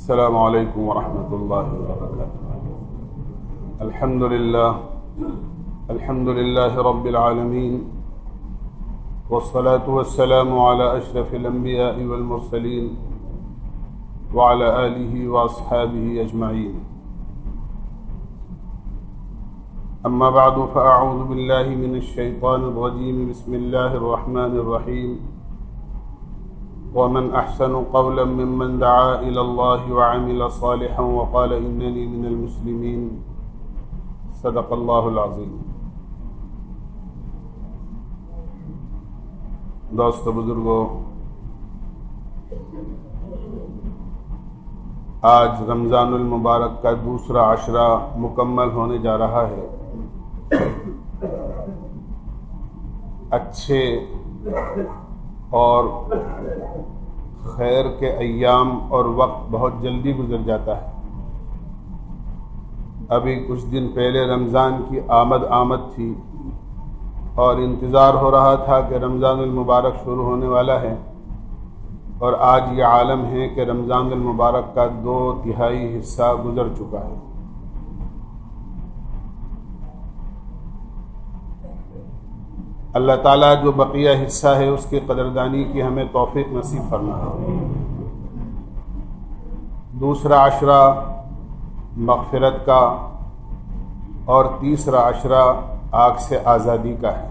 السلام علیکم ورحمۃ اللہ وبرکاتہ۔ الحمد للہ رب العالمین، والصلاة والسلام علی اشرف الانبیاء والمرسلین وعلی آلہ واصحابہ اجمعین، اما بعد فاعوذ باللہ من الشیطان الرجیم، بسم اللہ الرحمن الرحیم۔ ومن أحسن قولا ممن دعا إلى الله وعمل صالحا وقال إنني من المسلمين، صدق الله العظيم۔ دوست بزرگوں، آج رمضان المبارک کا دوسرا عشرہ مکمل ہونے جا رہا ہے۔ اچھے اور خیر کے ایام اور وقت بہت جلدی گزر جاتا ہے۔ ابھی کچھ دن پہلے رمضان کی آمد تھی اور انتظار ہو رہا تھا کہ رمضان المبارک شروع ہونے والا ہے، اور آج یہ عالم ہے کہ رمضان المبارک کا 2/3 حصہ گزر چکا ہے۔ اللہ تعالیٰ جو بقیہ حصہ ہے اس کی قدردانی کی ہمیں توفیق نصیب فرمائے۔ دوسرا عشرہ مغفرت کا اور تیسرا عشرہ آگ سے آزادی کا ہے۔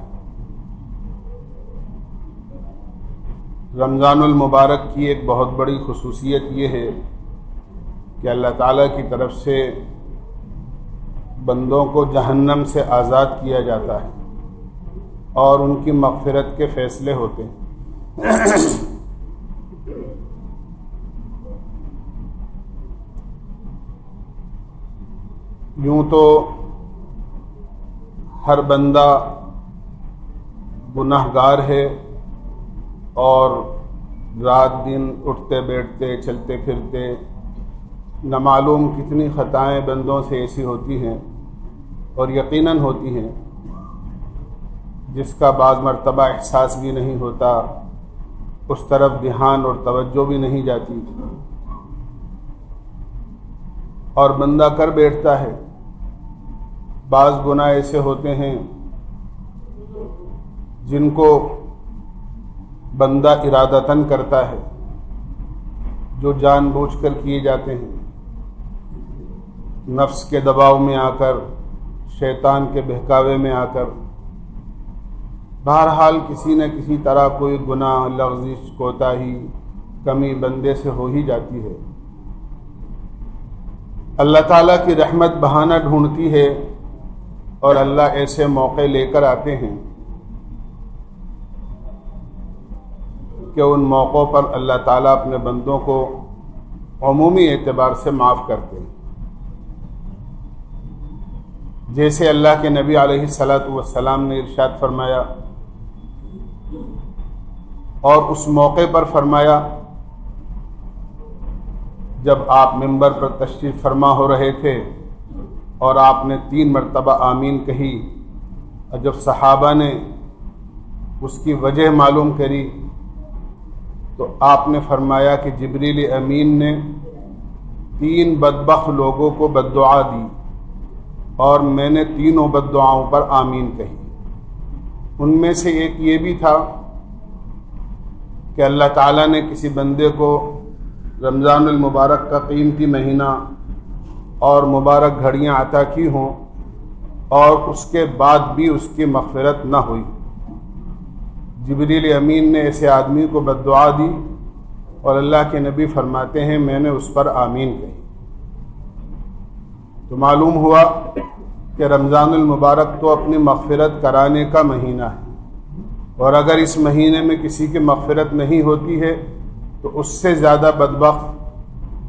رمضان المبارک کی ایک بہت بڑی خصوصیت یہ ہے کہ اللہ تعالیٰ کی طرف سے بندوں کو جہنم سے آزاد کیا جاتا ہے اور ان کی مغفرت کے فیصلے ہوتے ہیں۔ یوں تو ہر بندہ گناہگار ہے اور رات دن اٹھتے بیٹھتے چلتے پھرتے نہ معلوم کتنی خطائیں بندوں سے ایسی ہوتی ہیں اور یقیناً ہوتی ہیں جس کا بعض مرتبہ احساس بھی نہیں ہوتا، اس طرف دھیان اور توجہ بھی نہیں جاتی، اور بندہ کر بیٹھتا ہے۔ بعض گناہ ایسے ہوتے ہیں جن کو بندہ ارادتاً کرتا ہے، جو جان بوجھ کر کیے جاتے ہیں، نفس کے دباؤ میں آ کر، شیطان کے بہکاوے میں آ کر۔ بہرحال کسی نہ کسی طرح کوئی گناہ، لغزش، کوتاہی، کمی بندے سے ہو ہی جاتی ہے۔ اللہ تعالیٰ کی رحمت بہانہ ڈھونڈتی ہے اور اللہ ایسے موقع لے کر آتے ہیں کہ ان موقعوں پر اللہ تعالیٰ اپنے بندوں کو عمومی اعتبار سے معاف کرتے ہیں۔ جیسے اللہ کے نبی علیہ الصلاۃ والسلام نے ارشاد فرمایا، اور اس موقع پر فرمایا جب آپ منبر پر تشریف فرما ہو رہے تھے اور آپ نے 3 مرتبہ آمین کہی، اور جب صحابہ نے اس کی وجہ معلوم کری تو آپ نے فرمایا کہ جبریل امین نے 3 بدبخت لوگوں کو بددعا دی اور میں نے تینوں بددعاؤں پر آمین کہی۔ ان میں سے ایک یہ بھی تھا کہ اللہ تعالیٰ نے کسی بندے کو رمضان المبارک کا قیمتی مہینہ اور مبارک گھڑیاں عطا کی ہوں اور اس کے بعد بھی اس کی مغفرت نہ ہوئی۔ جبریل امین نے ایسے آدمی کو بددعا دی اور اللہ کے نبی فرماتے ہیں میں نے اس پر آمین کہی۔ تو معلوم ہوا کہ رمضان المبارک تو اپنی مغفرت کرانے کا مہینہ ہے، اور اگر اس مہینے میں کسی کی مغفرت نہیں ہوتی ہے تو اس سے زیادہ بدبخت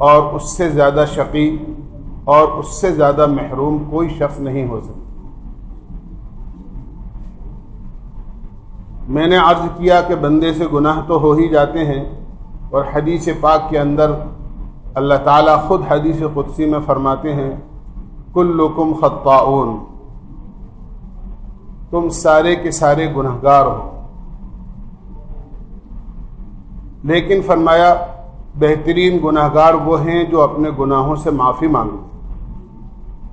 اور اس سے زیادہ شقی اور اس سے زیادہ محروم کوئی شخص نہیں ہو سکتا۔ میں نے عرض کیا کہ بندے سے گناہ تو ہو ہی جاتے ہیں، اور حدیث پاک کے اندر اللہ تعالیٰ خود حدیث قدسی میں فرماتے ہیں کلکم خطاؤن، تم سارے کے سارے گنہگار ہو، لیکن فرمایا بہترین گناہگار وہ ہیں جو اپنے گناہوں سے معافی مانگیں،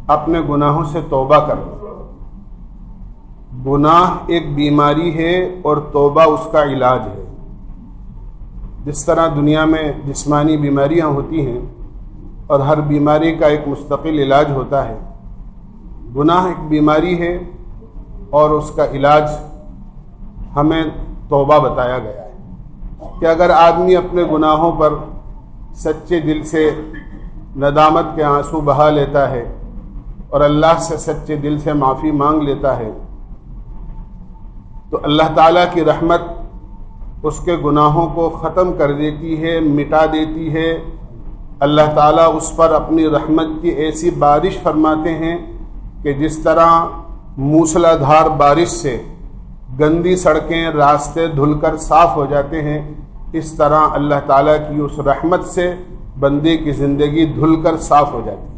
اپنے گناہوں سے توبہ کریں۔ گناہ ایک بیماری ہے اور توبہ اس کا علاج ہے۔ جس طرح دنیا میں جسمانی بیماریاں ہوتی ہیں اور ہر بیماری کا ایک مستقل علاج ہوتا ہے، گناہ ایک بیماری ہے اور اس کا علاج ہمیں توبہ بتایا گیا ہے کہ اگر آدمی اپنے گناہوں پر سچے دل سے ندامت کے آنسو بہا لیتا ہے اور اللہ سے سچے دل سے معافی مانگ لیتا ہے تو اللہ تعالیٰ کی رحمت اس کے گناہوں کو ختم کر دیتی ہے، مٹا دیتی ہے۔ اللہ تعالیٰ اس پر اپنی رحمت کی ایسی بارش فرماتے ہیں کہ جس طرح موسلا دھار بارش سے گندی سڑکیں راستے دھل کر صاف ہو جاتے ہیں، اس طرح اللہ تعالیٰ کی اس رحمت سے بندے کی زندگی دھل کر صاف ہو جاتی ہے۔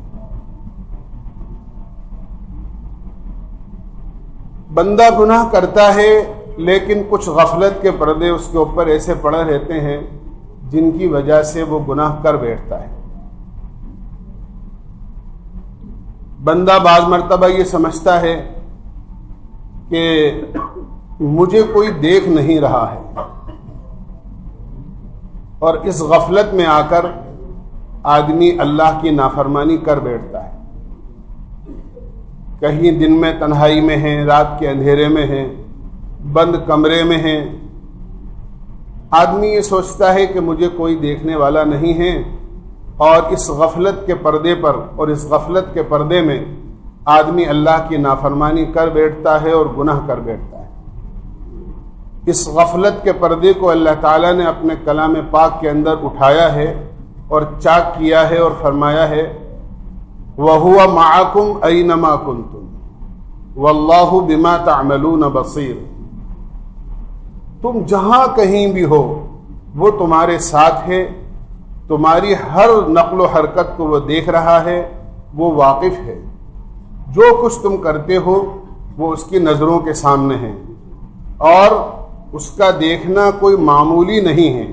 بندہ گناہ کرتا ہے لیکن کچھ غفلت کے پردے اس کے اوپر ایسے پڑے رہتے ہیں جن کی وجہ سے وہ گناہ کر بیٹھتا ہے۔ بندہ بعض مرتبہ یہ سمجھتا ہے کہ مجھے کوئی دیکھ نہیں رہا ہے، اور اس غفلت میں آ کر آدمی اللہ کی نافرمانی کر بیٹھتا ہے۔ کہیں دن میں تنہائی میں ہیں، رات کے اندھیرے میں ہیں، بند کمرے میں ہیں، آدمی یہ سوچتا ہے کہ مجھے کوئی دیکھنے والا نہیں ہے، اور اس غفلت کے پردے پر اور اس غفلت کے پردے میں آدمی اللہ کی نافرمانی کر بیٹھتا ہے اور گناہ کر بیٹھتا ہے۔ اس غفلت کے پردے کو اللہ تعالیٰ نے اپنے کلام پاک کے اندر اٹھایا ہے اور چاک کیا ہے اور فرمایا ہے وَهُوَ مَعَكُمْ أَيْنَمَا كُنْتُمْ وَاللَّهُ بِمَا تَعْمَلُونَ بَصِيرٌ۔ تم جہاں کہیں بھی ہو وہ تمہارے ساتھ ہے، تمہاری ہر نقل و حرکت کو وہ دیکھ رہا ہے، وہ واقف ہے۔ جو کچھ تم کرتے ہو وہ اس کی نظروں کے سامنے ہے، اور اس کا دیکھنا کوئی معمولی نہیں ہے۔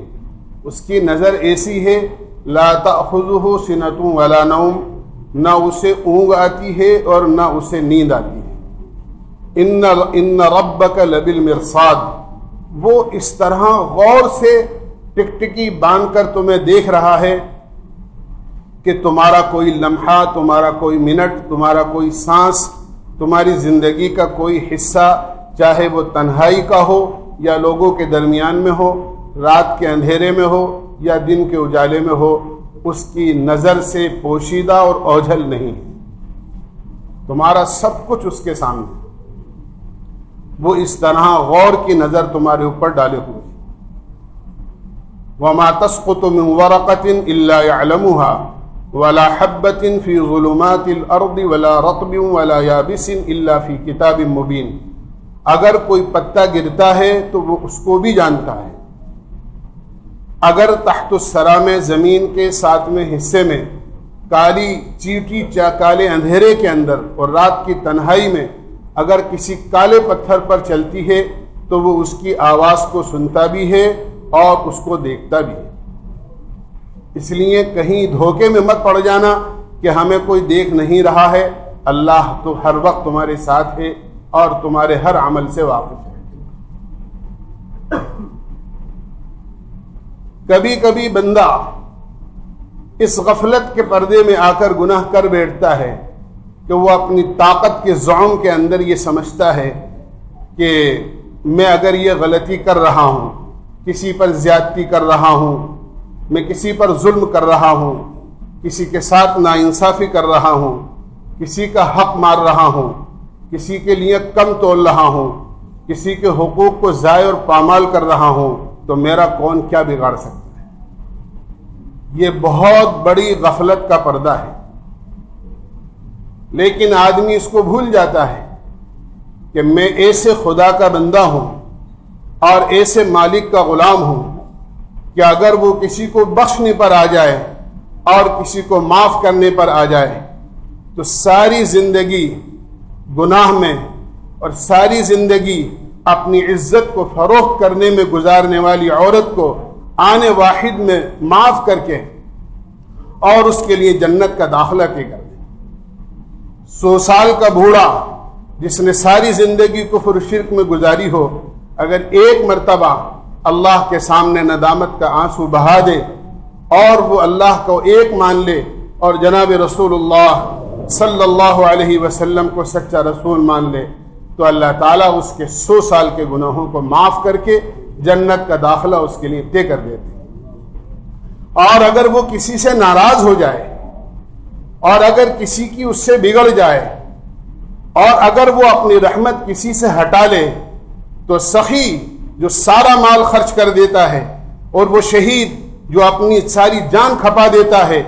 اس کی نظر ایسی ہے لا تأخذہ سنۃ ولا نوم، نہ اسے اونگ آتی ہے اور نہ اسے نیند آتی ہے۔ ان ربک لبالمرصاد، وہ اس طرح غور سے ٹکٹکی باندھ کر تمہیں دیکھ رہا ہے کہ تمہارا کوئی لمحہ، تمہارا کوئی منٹ، تمہارا کوئی سانس، تمہاری زندگی کا کوئی حصہ، چاہے وہ تنہائی کا ہو یا لوگوں کے درمیان میں ہو، رات کے اندھیرے میں ہو یا دن کے اجالے میں ہو، اس کی نظر سے پوشیدہ اور اوجھل نہیں ہے۔ تمہارا سب کچھ اس کے سامنے، وہ اس طرح غور کی نظر تمہارے اوپر ڈالے ہوئے۔ وَمَا تَسْقُطُ مِنْ وَرَقَةٍ إِلَّا يَعْلَمُهَا وَلَا حَبَّةٍ فِي ظُلُمَاتِ الْأَرْضِ وَلَا رَطْبٍ وَلَا يَابِسٍ إِلَّا فِي كِتَابٍ مُبِينٍ۔ اگر کوئی پتا گرتا ہے تو وہ اس کو بھی جانتا ہے، اگر تحت الثری میں زمین کے 7ویں حصے میں کالی چیٹی کالے اندھیرے کے اندر اور رات کی تنہائی میں اگر کسی کالے پتھر پر چلتی ہے تو وہ اس کی آواز کو سنتا بھی ہے اور اس کو دیکھتا بھی ہے۔ اس لیے کہیں دھوکے میں مت پڑ جانا کہ ہمیں کوئی دیکھ نہیں رہا ہے، اللہ تو ہر وقت تمہارے ساتھ ہے اور تمہارے ہر عمل سے واقف ہے۔ کبھی کبھی بندہ اس غفلت کے پردے میں آ کر گناہ کر بیٹھتا ہے کہ وہ اپنی طاقت کے زعم کے اندر یہ سمجھتا ہے کہ میں اگر یہ غلطی کر رہا ہوں، کسی پر زیادتی کر رہا ہوں، میں کسی پر ظلم کر رہا ہوں، کسی کے ساتھ ناانصافی کر رہا ہوں، کسی کا حق مار رہا ہوں، کسی کے لیے کم تول رہا ہوں، کسی کے حقوق کو ضائع اور پامال کر رہا ہوں، تو میرا کون کیا بگاڑ سکتا ہے۔ یہ بہت بڑی غفلت کا پردہ ہے، لیکن آدمی اس کو بھول جاتا ہے کہ میں ایسے خدا کا بندہ ہوں اور ایسے مالک کا غلام ہوں کہ اگر وہ کسی کو بخشنے پر آ جائے اور کسی کو معاف کرنے پر آ جائے تو ساری زندگی گناہ میں اور ساری زندگی اپنی عزت کو فروخت کرنے میں گزارنے والی عورت کو آنے واحد میں معاف کر کے اور اس کے لیے جنت کا داخلہ کر دے۔ 100 سال کا بوڑھا جس نے ساری زندگی کفر و شرک میں گزاری ہو، اگر ایک مرتبہ اللہ کے سامنے ندامت کا آنسو بہا دے اور وہ اللہ کو ایک مان لے اور جناب رسول اللہ صلی اللہ علیہ وسلم کو سچا رسول مان لے، تو اللہ تعالیٰ اس کے 100 سال کے گناہوں کو معاف کر کے جنت کا داخلہ اس کے لیے طے کر دیتے۔ اور اگر وہ کسی سے ناراض ہو جائے اور اگر کسی کی اس سے بگڑ جائے اور اگر وہ اپنی رحمت کسی سے ہٹا لے، تو سخی جو سارا مال خرچ کر دیتا ہے اور وہ شہید جو اپنی ساری جان کھپا دیتا ہے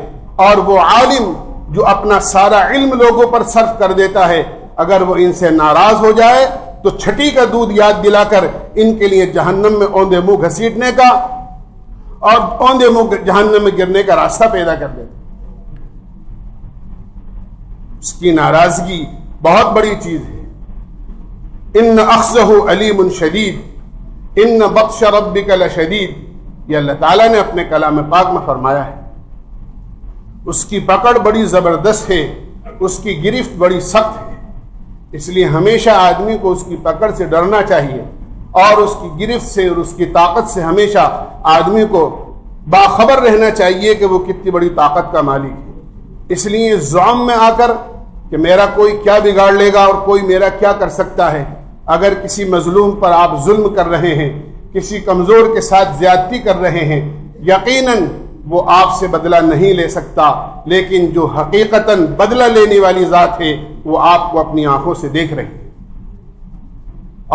اور وہ عالم جو اپنا سارا علم لوگوں پر صرف کر دیتا ہے، اگر وہ ان سے ناراض ہو جائے تو چھٹی کا دودھ یاد دلا کر ان کے لیے جہنم میں اوندے منہ گھسیٹنے کا اور اوندے منہ جہنم میں گرنے کا راستہ پیدا کر دیتا۔ اس کی ناراضگی بہت بڑی چیز ہے۔ ان اخذہ علیم شدید ان بطش ربک لشدید، یہ اللہ تعالیٰ نے اپنے کلام پاک میں فرمایا ہے۔ اس کی پکڑ بڑی زبردست ہے، اس کی گرفت بڑی سخت ہے، اس لیے ہمیشہ آدمی کو اس کی پکڑ سے ڈرنا چاہیے اور اس کی گرفت سے اور اس کی طاقت سے ہمیشہ آدمی کو باخبر رہنا چاہیے کہ وہ کتنی بڑی طاقت کا مالک ہے۔ اس لیے زعم میں آ کر کہ میرا کوئی کیا بگاڑ لے گا اور کوئی میرا کیا کر سکتا ہے، اگر کسی مظلوم پر آپ ظلم کر رہے ہیں، کسی کمزور کے ساتھ زیادتی کر رہے ہیں، یقیناً وہ آپ سے بدلہ نہیں لے سکتا، لیکن جو حقیقتاً بدلہ لینے والی ذات ہے وہ آپ کو اپنی آنکھوں سے دیکھ رہی ہے،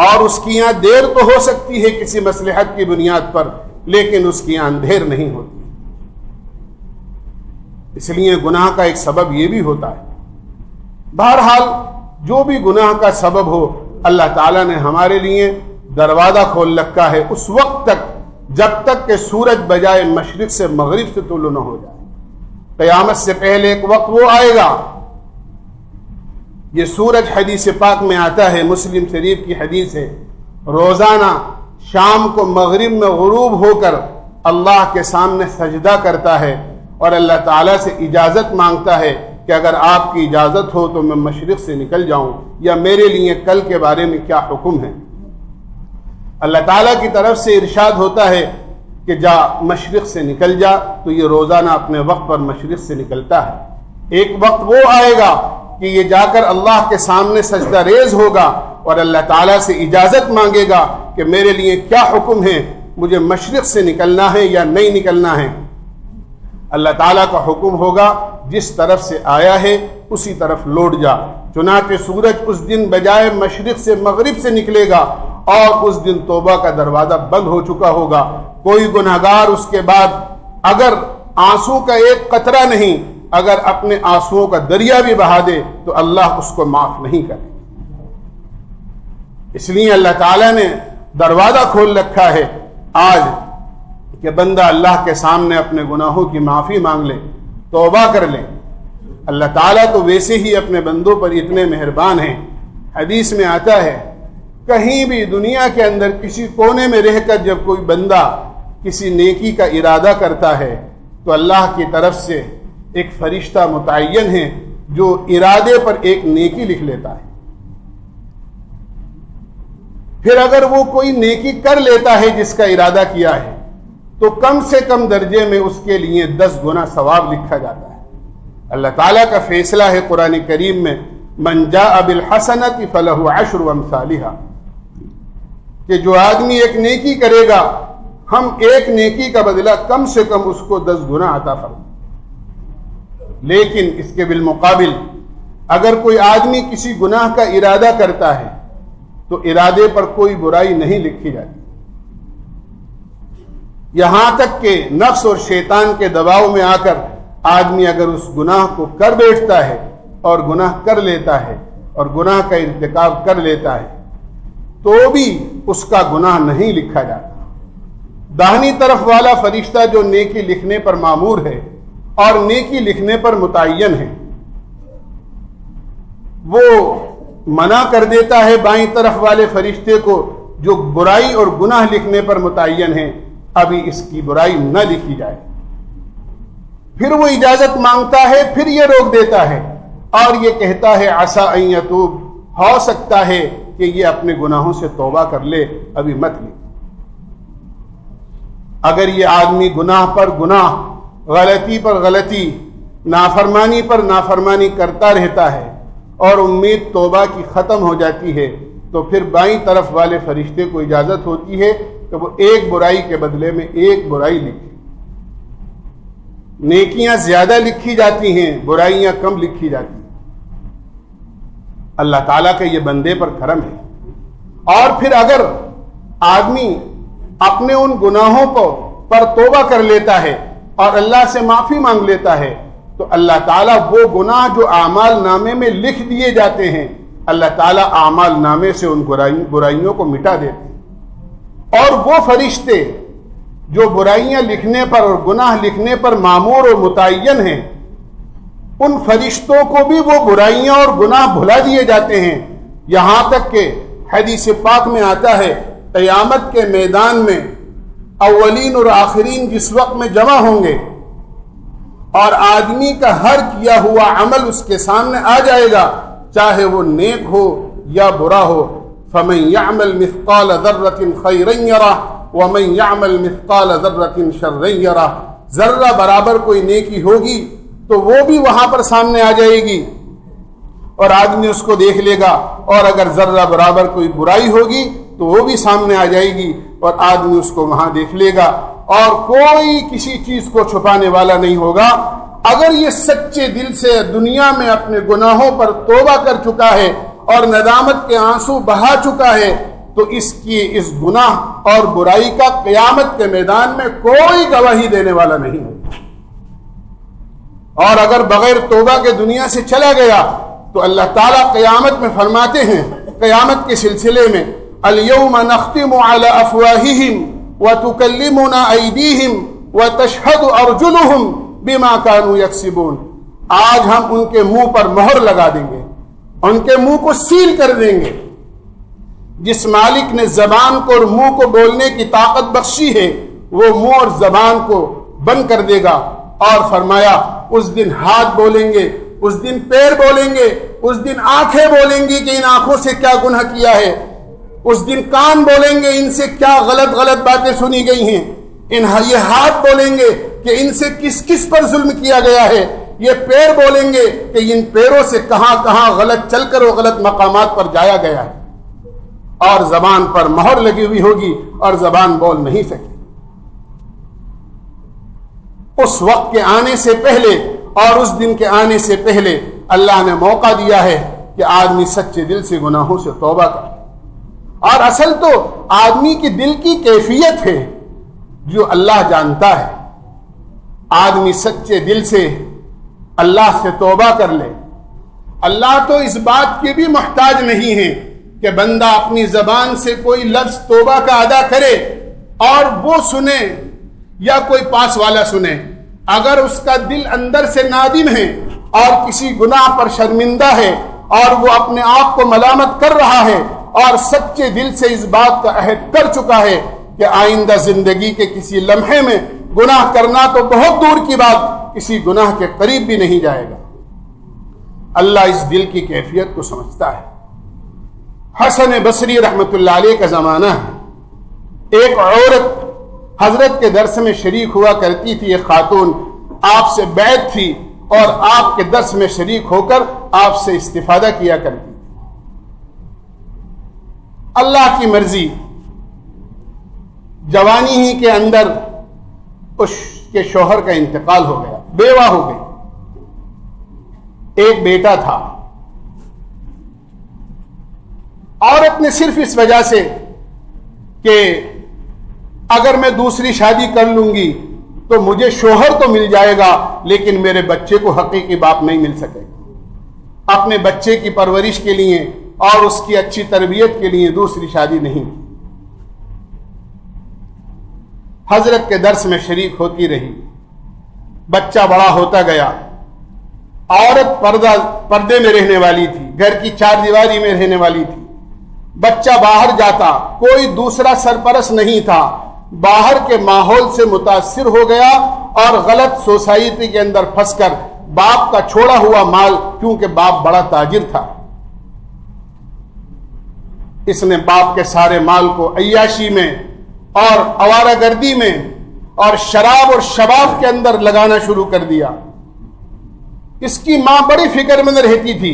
اور اس کی یہاں دیر تو ہو سکتی ہے کسی مصلحت کی بنیاد پر، لیکن اس کی یہاں اندھیر نہیں ہوتی۔ اس لیے گناہ کا ایک سبب یہ بھی ہوتا ہے۔ بہرحال جو بھی گناہ کا سبب ہو، اللہ تعالیٰ نے ہمارے لیے دروازہ کھول رکھا ہے اس وقت تک جب تک کہ سورج بجائے مشرق سے مغرب سے طلوع نہ ہو جائے۔ قیامت سے پہلے ایک وقت وہ آئے گا، یہ سورج حدیث پاک میں آتا ہے، مسلم شریف کی حدیث ہے، روزانہ شام کو مغرب میں غروب ہو کر اللہ کے سامنے سجدہ کرتا ہے اور اللہ تعالیٰ سے اجازت مانگتا ہے کہ اگر آپ کی اجازت ہو تو میں مشرق سے نکل جاؤں، یا میرے لیے کل کے بارے میں کیا حکم ہے۔ اللہ تعالیٰ کی طرف سے ارشاد ہوتا ہے کہ جا مشرق سے نکل جا، تو یہ روزانہ اپنے وقت پر مشرق سے نکلتا ہے۔ ایک وقت وہ آئے گا کہ یہ جا کر اللہ کے سامنے سجدہ ریز ہوگا اور اللہ تعالیٰ سے اجازت مانگے گا کہ میرے لیے کیا حکم ہے، مجھے مشرق سے نکلنا ہے یا نہیں نکلنا ہے۔ اللہ تعالیٰ کا حکم ہوگا جس طرف سے آیا ہے اسی طرف لوٹ جا۔ چنانچہ سورج اس دن بجائے مشرق سے مغرب سے نکلے گا اور اس دن توبہ کا دروازہ بند ہو چکا ہوگا۔ کوئی گناہگار اس کے بعد اگر آنسو کا ایک قطرہ نہیں، اگر اپنے آنسوؤں کا دریا بھی بہا دے تو اللہ اس کو معاف نہیں کرے۔ اس لیے اللہ تعالیٰ نے دروازہ کھول رکھا ہے آج کہ بندہ اللہ کے سامنے اپنے گناہوں کی معافی مانگ لے، توبہ کر لے۔ اللہ تعالیٰ تو ویسے ہی اپنے بندوں پر اتنے مہربان ہیں۔ حدیث میں آتا ہے کہیں بھی دنیا کے اندر کسی کونے میں رہ کر جب کوئی بندہ کسی نیکی کا ارادہ کرتا ہے تو اللہ کی طرف سے ایک فرشتہ متعین ہے جو ارادے پر ایک نیکی لکھ لیتا ہے۔ پھر اگر وہ کوئی نیکی کر لیتا ہے جس کا ارادہ کیا ہے تو کم سے کم درجے میں اس کے لیے 10 گنا ثواب لکھا جاتا ہے۔ اللہ تعالیٰ کا فیصلہ ہے قرآن کریم میں، من جاء بالحسنۃ فلہ عشر امثالھا، کہ جو آدمی ایک نیکی کرے گا ہم ایک نیکی کا بدلہ کم سے کم اس کو 10 گنا عطا فرمائیں۔ لیکن اس کے بالمقابل اگر کوئی آدمی کسی گناہ کا ارادہ کرتا ہے تو ارادے پر کوئی برائی نہیں لکھی جاتی، یہاں تک کہ نفس اور شیطان کے دباؤ میں آ کر آدمی اگر اس گناہ کو کر بیٹھتا ہے اور گناہ کر لیتا ہے اور گناہ کا ارتکاب کر لیتا ہے تو بھی اس کا گناہ نہیں لکھا جاتا۔ داہنی طرف والا فرشتہ جو نیکی لکھنے پر مامور ہے اور نیکی لکھنے پر متعین ہے، وہ منع کر دیتا ہے بائیں طرف والے فرشتے کو جو برائی اور گناہ لکھنے پر متعین ہے، ابھی اس کی برائی نہ لکھی جائے. پھر وہ اجازت مانگتا ہے, پھر یہ روک دیتا ہے اور یہ کہتا ہے عسیٰ ان یتوب, ہو سکتا ہے کہ یہ اپنے گناہوں سے توبہ کر لے, ابھی مت لے. اگر یہ آدمی گناہ پر گناہ, غلطی پر غلطی, نافرمانی پر نافرمانی کرتا رہتا ہے اور امید توبہ کی ختم ہو جاتی ہے, تو پھر بائیں طرف والے فرشتے کو اجازت ہوتی ہے کہ وہ ایک برائی کے بدلے میں ایک برائی لکھے. نیکیاں زیادہ لکھی جاتی ہیں, برائیاں کم لکھی جاتی ہیں. اللہ تعالیٰ کا یہ بندے پر کرم ہے. اور پھر اگر آدمی اپنے ان گناہوں پر توبہ کر لیتا ہے اور اللہ سے معافی مانگ لیتا ہے, تو اللہ تعالیٰ وہ گناہ جو اعمال نامے میں لکھ دیے جاتے ہیں, اللہ تعالیٰ اعمال نامے سے ان برائیوں کو مٹا دیتے ہیں. اور وہ فرشتے جو برائیاں لکھنے پر اور گناہ لکھنے پر مامور اور متعین ہیں, ان فرشتوں کو بھی وہ برائیاں اور گناہ بھلا دیے جاتے ہیں. یہاں تک کہ حدیث پاک میں آتا ہے, قیامت کے میدان میں اولین اور آخرین جس وقت میں جمع ہوں گے اور آدمی کا ہر کیا ہوا عمل اس کے سامنے آ جائے گا, چاہے وہ نیک ہو یا برا ہو. فَمَن يَعْمَلْ مِثْقَالَ ذَرَّةٍ خَيْرًا يَرَهُ وَمَن يَعْمَلْ مِثْقَالَ ذَرَّةٍ شَرًّا يَرَهُ. ذرہ برابر کوئی نیکی ہوگی تو وہ بھی وہاں پر سامنے آ جائے گی اور آدمی اس کو دیکھ لے گا, اور اگر ذرہ برابر کوئی برائی ہوگی تو وہ بھی سامنے آ جائے گی اور آدمی اس کو وہاں دیکھ لے گا, اور کوئی کسی چیز کو چھپانے والا نہیں ہوگا. اگر یہ سچے دل سے دنیا میں اپنے گناہوں پر توبہ کر چکا ہے اور ندامت کے آنسو بہا چکا ہے, تو اس گناہ اور برائی کا قیامت کے میدان میں کوئی گواہی دینے والا نہیں ہے. اور اگر بغیر توبہ کے دنیا سے چلا گیا تو اللہ تعالیٰ قیامت میں فرماتے ہیں, قیامت کے سلسلے میں, اليوم نختم على افواہہم وتکلمنا ایدیہم وتشہد ارجلہم بما كانوا یکسبون. آج ہم ان کے منہ پر مہر لگا دیں گے, ان کے منہ کو سیل کر دیں گے. جس مالک نے زبان کو اور منہ کو بولنے کی طاقت بخشی ہے, وہ منہ اور زبان کو بند کر دے گا. اور فرمایا اس دن ہاتھ بولیں گے, اس دن پیر بولیں گے, اس دن آنکھیں بولیں گی کہ ان آنکھوں سے کیا گناہ کیا ہے, اس دن کان بولیں گے ان سے کیا غلط غلط باتیں سنی گئی ہیں, یہ ہاتھ بولیں گے کہ ان سے کس کس پر ظلم کیا گیا ہے, یہ پیر بولیں گے کہ ان پیروں سے کہاں کہاں غلط چل کر وہ غلط مقامات پر جایا گیا ہے. اور زبان پر مہر لگی ہوئی ہوگی اور زبان بول نہیں سکتی. اس وقت کے آنے سے پہلے اور اس دن کے آنے سے پہلے اللہ نے موقع دیا ہے کہ آدمی سچے دل سے گناہوں سے توبہ کرے. اور اصل تو آدمی کی دل کی کیفیت ہے جو اللہ جانتا ہے. آدمی سچے دل سے اللہ سے توبہ کر لے. اللہ تو اس بات کے بھی محتاج نہیں ہے کہ بندہ اپنی زبان سے کوئی لفظ توبہ کا ادا کرے اور وہ سنے یا کوئی پاس والا سنے. اگر اس کا دل اندر سے نادم ہے اور کسی گناہ پر شرمندہ ہے اور وہ اپنے آپ کو ملامت کر رہا ہے اور سچے دل سے اس بات کا عہد کر چکا ہے کہ آئندہ زندگی کے کسی لمحے میں گناہ کرنا تو بہت دور کی بات, کسی گناہ کے قریب بھی نہیں جائے گا. اللہ اس دل کی کیفیت کو سمجھتا ہے. حسن بصری رحمت اللہ علیہ کا زمانہ ہے. ایک عورت حضرت کے درس میں شریک ہوا کرتی تھی. ایک خاتون آپ سے بیعت تھی اور آپ کے درس میں شریک ہو کر آپ سے استفادہ کیا کرتی تھی. اللہ کی مرضی, جوانی ہی کے اندر اس کے شوہر کا انتقال ہو گیا, بیوہ ہو گئی. ایک بیٹا تھا. عورت نے صرف اس وجہ سے کہ اگر میں دوسری شادی کر لوں گی تو مجھے شوہر تو مل جائے گا لیکن میرے بچے کو حقیقی باپ نہیں مل سکے گا. اپنے بچے کی پرورش کے لیے اور اس کی اچھی تربیت کے لیے دوسری شادی نہیں. حضرت کے درس میں شریک ہوتی رہی. بچہ بڑا ہوتا گیا. عورت پردے میں رہنے والی تھی, گھر کی چار دیواری میں رہنے والی تھی. بچہ باہر جاتا, کوئی دوسرا سرپرست نہیں تھا. باہر کے ماحول سے متاثر ہو گیا اور غلط سوسائٹی کے اندر پھنس کر باپ کا چھوڑا ہوا مال، کیونکہ باپ بڑا تاجر تھا، اس نے باپ کے سارے مال کو عیاشی میں اور آوارہ گردی میں اور شراب اور شباب کے اندر لگانا شروع کر دیا۔ اس کی ماں بڑی فکر مند رہتی تھی،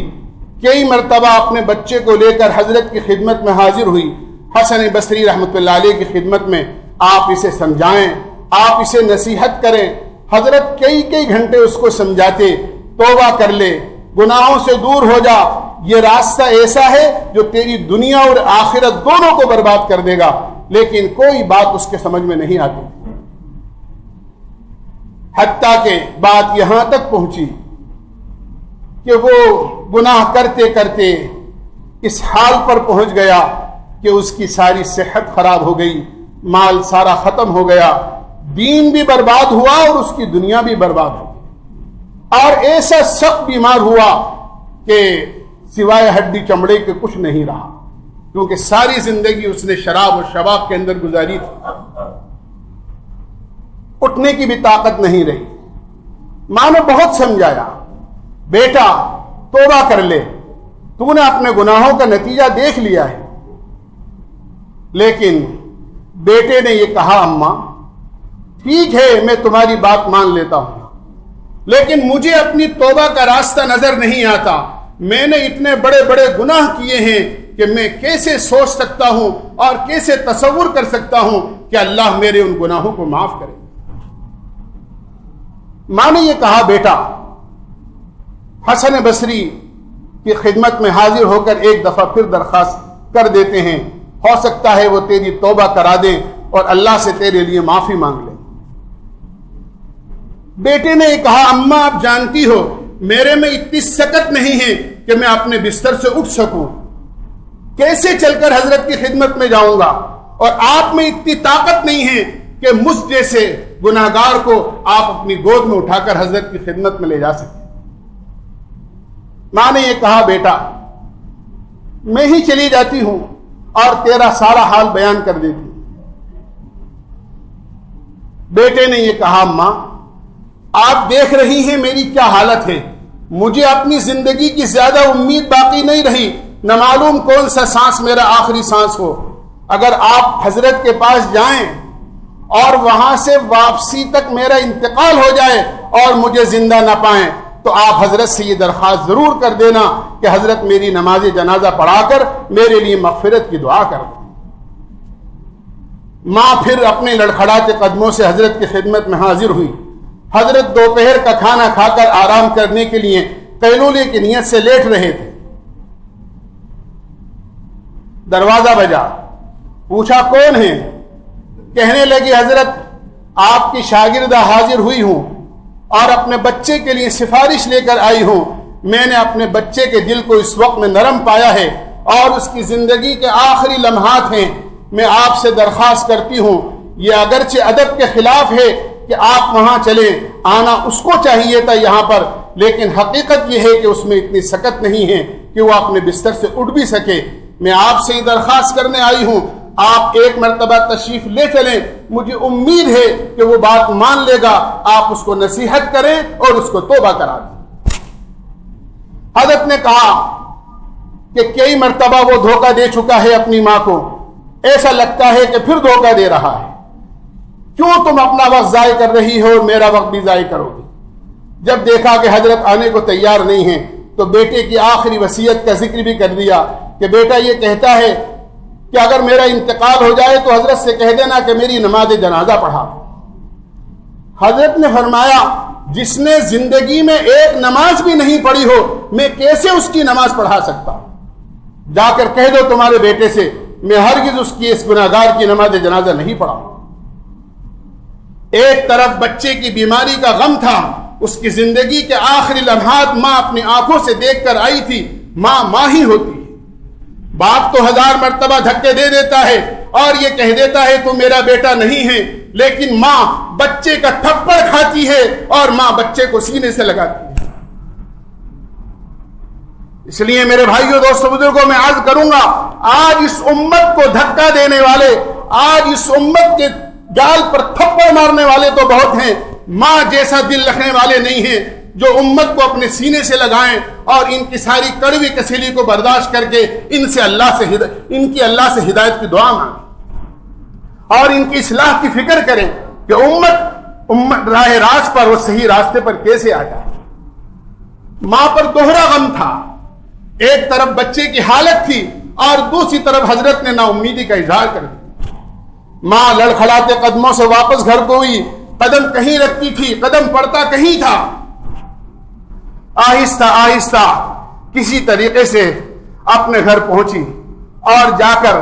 کئی مرتبہ اپنے بچے کو لے کر حضرت کی خدمت میں حاضر ہوئی، حسن بصری رحمۃ اللہ علیہ کی خدمت میں، آپ اسے سمجھائیں، آپ اسے نصیحت کریں۔ حضرت کئی گھنٹے اس کو سمجھاتے، توبہ کر لے، گناہوں سے دور ہو جا، یہ راستہ ایسا ہے جو تیری دنیا اور آخرت دونوں کو برباد کر دے گا، لیکن کوئی بات اس کے سمجھ میں نہیں آتی، حتیٰ کہ بات یہاں تک پہنچی کہ وہ گناہ کرتے کرتے اس حال پر پہنچ گیا کہ اس کی ساری صحت خراب ہو گئی، مال سارا ختم ہو گیا، دین بھی برباد ہوا اور اس کی دنیا بھی برباد ہو گئی، اور ایسا سخت بیمار ہوا کہ سوائے ہڈی چمڑے کے کچھ نہیں رہا، کیونکہ ساری زندگی اس نے شراب اور شباب کے اندر گزاری تھی، اٹھنے کی بھی طاقت نہیں رہی۔ ماں نے بہت سمجھایا، بیٹا توبہ کر لے، تو نے اپنے گناہوں کا نتیجہ دیکھ لیا ہے، لیکن بیٹے نے یہ کہا، اماں ٹھیک ہے میں تمہاری بات مان لیتا ہوں، لیکن مجھے اپنی توبہ کا راستہ نظر نہیں آتا، میں نے اتنے بڑے بڑے گناہ کیے ہیں کہ میں کیسے سوچ سکتا ہوں اور کیسے تصور کر سکتا ہوں کہ اللہ میرے ان گناہوں کو معاف کرے۔ ماں نے یہ کہا، بیٹا حسن بصری کی خدمت میں حاضر ہو کر ایک دفعہ پھر درخواست کر دیتے ہیں، ہو سکتا ہے وہ تیری توبہ کرا دیں اور اللہ سے تیرے لیے معافی مانگ لیں۔ بیٹے نے یہ کہا، اماں آپ جانتی ہو میرے میں اتنی سکت نہیں ہے کہ میں اپنے بستر سے اٹھ سکوں، کیسے چل کر حضرت کی خدمت میں جاؤں گا، اور آپ میں اتنی طاقت نہیں ہے کہ مجھ جیسے گناہگار کو آپ اپنی گود میں اٹھا کر حضرت کی خدمت میں لے جا سکیں۔ ماں نے یہ کہا، بیٹا میں ہی چلی جاتی ہوں اور تیرا سارا حال بیان کر دیتی ہوں۔ بیٹے نے یہ کہا، اماں آپ دیکھ رہی ہیں میری کیا حالت ہے، مجھے اپنی زندگی کی زیادہ امید باقی نہیں رہی، نہ معلوم کون سا سانس میرا آخری سانس ہو، اگر آپ حضرت کے پاس جائیں اور وہاں سے واپسی تک میرا انتقال ہو جائے اور مجھے زندہ نہ پائیں تو آپ حضرت سے یہ درخواست ضرور کر دینا کہ حضرت میری نماز جنازہ پڑھا کر میرے لیے مغفرت کی دعا کر دیں۔ ماں پھر اپنے لڑکھڑاتے قدموں سے حضرت کی خدمت میں حاضر ہوئی۔ حضرت دوپہر کا کھانا کھا کر آرام کرنے کے لیے قیلولے کی نیت سے لیٹ رہے تھے۔ دروازہ بجا، پوچھا کون ہے؟ کہنے لگی، حضرت آپ کی شاگردہ حاضر ہوئی ہوں اور اپنے بچے کے لیے سفارش لے کر آئی ہوں، میں نے اپنے بچے کے دل کو اس وقت میں نرم پایا ہے اور اس کی زندگی کے آخری لمحات ہیں، میں آپ سے درخواست کرتی ہوں، یہ اگرچہ ادب کے خلاف ہے کہ آپ وہاں چلیں، آنا اس کو چاہیے تھا یہاں پر، لیکن حقیقت یہ ہے کہ اس میں اتنی سکت نہیں ہے کہ وہ اپنے بستر سے اٹھ بھی سکے، میں آپ سے یہ درخواست کرنے آئی ہوں، آپ ایک مرتبہ تشریف لے چلیں، مجھے امید ہے کہ وہ بات مان لے گا، آپ اس کو نصیحت کریں اور اس کو توبہ کرا دیں۔ حضرت نے کہا کہ کئی مرتبہ وہ دھوکہ دے چکا ہے اپنی ماں کو، ایسا لگتا ہے کہ پھر دھوکہ دے رہا ہے، کیوں تم اپنا وقت ضائع کر رہی ہو اور میرا وقت بھی ضائع کرو گی؟ جب دیکھا کہ حضرت آنے کو تیار نہیں ہے تو بیٹے کی آخری وصیت کا ذکر بھی کر دیا کہ بیٹا یہ کہتا ہے کہ اگر میرا انتقال ہو جائے تو حضرت سے کہہ دینا کہ میری نماز جنازہ پڑھا۔ حضرت نے فرمایا، جس نے زندگی میں ایک نماز بھی نہیں پڑھی ہو میں کیسے اس کی نماز پڑھا سکتا؟ جا کر کہہ دو تمہارے بیٹے سے میں ہرگز اس کی اس گناہگار کی نماز جنازہ نہیں پڑھا۔ ایک طرف بچے کی بیماری کا غم تھا، اس کی زندگی کے آخری لمحات ماں اپنی آنکھوں سے دیکھ کر آئی تھی، ماں ہی ہوتی ہے۔ باپ تو 1000 مرتبہ دھکے دے دیتا ہے اور یہ کہہ دیتا ہے تو میرا بیٹا نہیں ہے، لیکن ماں بچے کا تھپڑ کھاتی ہے اور ماں بچے کو سینے سے لگاتی ہے۔ اس لیے میرے بھائیوں دوستوں بزرگوں میں عرض کروں گا، آج اس امت کو دھکا دینے والے، آج اس امت کے گال پر تھپڑ مارنے والے تو بہت ہیں، ماں جیسا دل رکھنے والے نہیں ہیں جو امت کو اپنے سینے سے لگائیں اور ان کی ساری کڑوی کسیلی کو برداشت کر کے ان کی اللہ سے ہدایت کی دعا مانگیں اور ان کی اصلاح کی فکر کریں کہ امت راہ راست پر وہ صحیح راستے پر کیسے آ جائے۔ ماں پر دوہرا غم تھا، ایک طرف بچے کی حالت تھی اور دوسری طرف حضرت نے نا امیدی کا اظہار کر دیا۔ ماں لڑکھڑاتے قدموں سے واپس گھر کو ہوئی، قدم کہیں رکھتی تھی، قدم پڑتا کہیں تھا۔ آہستہ آہستہ کسی طریقے سے اپنے گھر پہنچی اور جا کر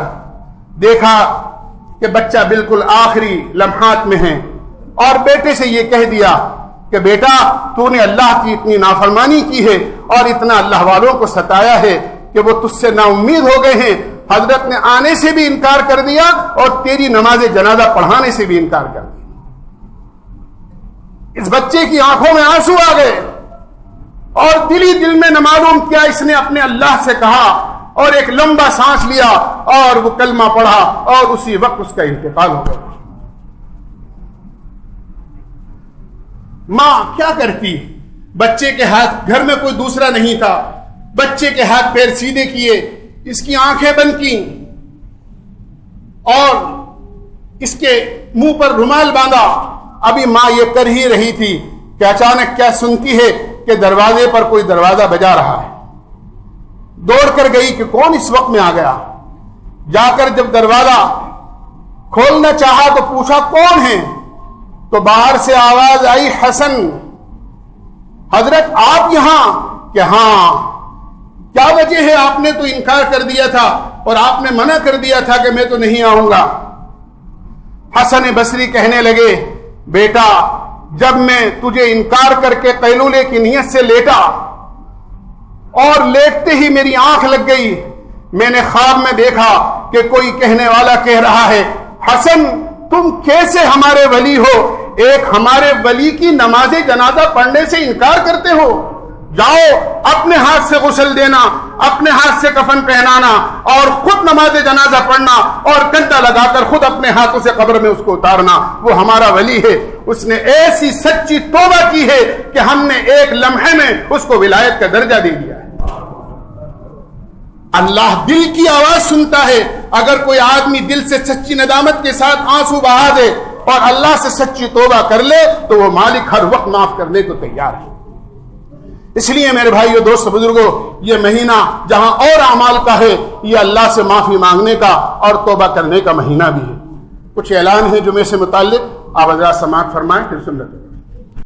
دیکھا کہ بچہ بالکل آخری لمحات میں ہے، اور بیٹے سے یہ کہہ دیا کہ بیٹا تو نے اللہ کی اتنی نافرمانی کی ہے اور اتنا اللہ والوں کو ستایا ہے کہ وہ تجھ سے نا امید ہو گئے ہیں۔ حضرت نے آنے سے بھی انکار کر دیا اور تیری نماز جنازہ پڑھانے سے بھی انکار کر دیا۔ اس بچے کی آنکھوں میں آنسو آ گئے اور دل ہی دل میں نہ معلوم کیا اس نے اپنے اللہ سے کہا اور ایک لمبا سانس لیا اور وہ کلمہ پڑھا اور اسی وقت اس کا انتقال ہو گیا۔ ماں کیا کرتی؟ بچے کے ہاتھ، گھر میں کوئی دوسرا نہیں تھا، بچے کے ہاتھ پیر سیدھے کیے، اس کی آنکھیں بند کی اور اس کے منہ پر رومال باندھا۔ ابھی ماں یہ کر ہی رہی تھی کہ اچانک کیا سنتی ہے کہ دروازے پر کوئی دروازہ بجا رہا ہے۔ دوڑ کر گئی کہ کون اس وقت میں آ گیا۔ جا کر جب دروازہ کھولنا چاہا تو پوچھا کون ہے، تو باہر سے آواز آئی حسن، حضرت آپ یہاں؟ کہ ہاں۔ کیا وجہ ہے؟ آپ نے تو انکار کر دیا تھا اور آپ نے منع کر دیا تھا کہ میں تو نہیں آؤں گا۔ حسن بصری کہنے لگے بیٹا جب میں تجھے انکار کر کے قیلولے کی نیت سے لیٹا اور لیٹتے ہی میری آنکھ لگ گئی، میں نے خواب میں دیکھا کہ کوئی کہنے والا کہہ رہا ہے حسن تم کیسے ہمارے ولی ہو، ایک ہمارے ولی کی نماز جنازہ پڑھنے سے انکار کرتے ہو؟ جاؤ اپنے ہاتھ سے غسل دینا، اپنے ہاتھ سے کفن پہنانا اور خود نماز جنازہ پڑھنا اور کنڈا لگا کر خود اپنے ہاتھوں سے قبر میں اس کو اتارنا، وہ ہمارا ولی ہے، اس نے ایسی سچی توبہ کی ہے کہ ہم نے ایک لمحے میں اس کو ولایت کا درجہ دے دیا ہے۔ اللہ دل کی آواز سنتا ہے، اگر کوئی آدمی دل سے سچی ندامت کے ساتھ آنسو بہا دے اور اللہ سے سچی توبہ کر لے تو وہ مالک ہر وقت معاف کرنے کو تیار ہے۔ اس لیے میرے بھائیو دوست بزرگوں، یہ مہینہ جہاں اور اعمال کا ہے، یہ اللہ سے معافی مانگنے کا اور توبہ کرنے کا مہینہ بھی ہے۔ کچھ اعلان ہے جمعے سے متعلق، آپ حضرات سماعت فرمائیں پھر سن لیتے ہیں۔